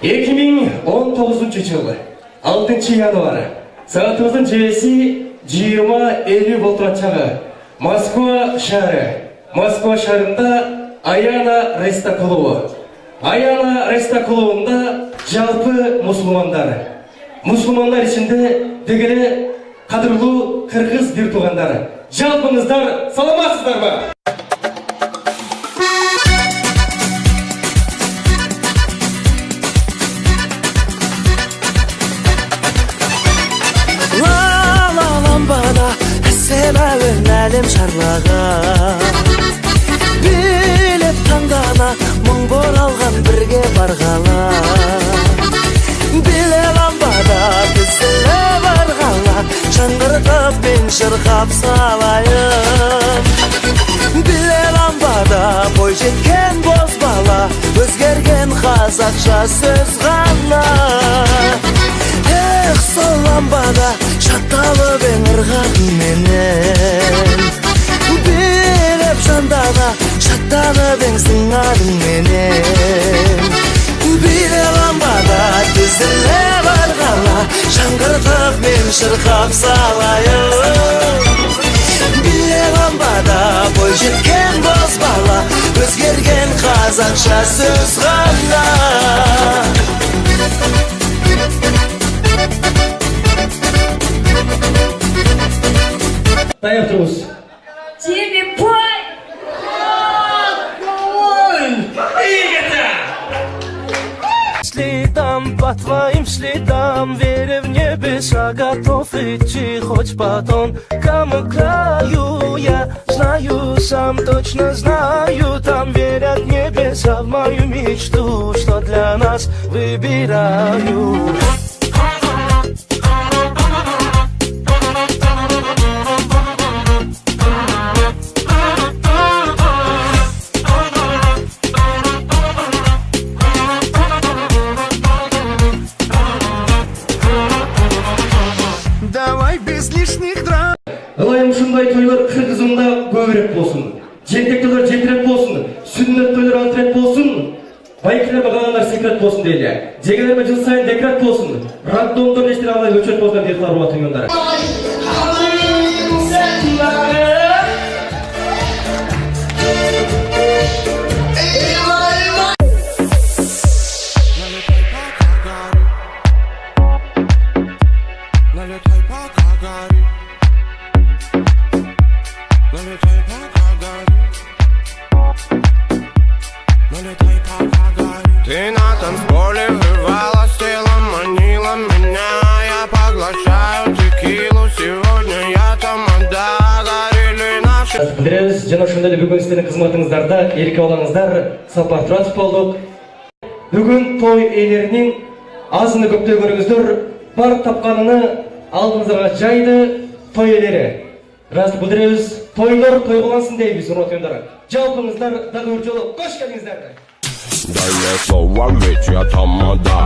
2019 жылы 6 январь саатыбыздын жээси 20:50 болтурат чагы Москва шаарында Аяна Рестакуловунда жалпы мусулмандар ичинде дегеле кадырлуу кыргыз бир туугандары. Жалпыңыздар саламатсыздарбы? Әлем шарлаған билеп таңдана мың боралған бірге барғала биле ламбада тізіле барғала шаңғыртып мен шырқап салайын биле ламбада бой жеткен боз бала өзгерген қазақша сөз ғана эх сол ламбада шатталып ыңырған менен билеп жандана шаттанып сыңарың менен биле ламбада тізіле барғала шаңғыртып мен шырқап салайын биле ламбада бой жеткен боз бала өзгерген қазақша сөз ғана Даяр тұрыңыз. Тебе пой! Следом по твоим следам, веря в небеса, готов идти хоть по тонкому краю. Я знаю, сам точно знаю, там верят небеса в мою мечту, что для нас выбираю. Давай без лишних драм. Ылайым ушундай тойлор Кыргызымда көбүрөөк болсун. Жентек тойлор жетирээк болсун. Сүннөт тойлор антырээк болсун. Байкелер баганалар секрет болсун дейли. Жегелерме жыл сайын декрет болсун. Роддомдор эчтене албай өчөт болсун дейт кароо тыңгындар. Ты на танцполе вырвалась телом, манила меня. Я поглощаю текилу, сегодня я тамада. Горели наши. Билебиз, жана ошондой эле бүгүн сиздердин кызматыңыздарда эрке балаңыздар Сапар Туратов болдук. Бүгүн той ээлеринин азыны көптөгөнүңүздөр бар тапканын алдыңыздарга жайды той ээлери. Расты билдиребиз, тойлор той кылынсын дейбиз, урматтуу жалпыңыздар дагы бир жолу кош келиңиздер. Дай мне слово, ведь я тамада.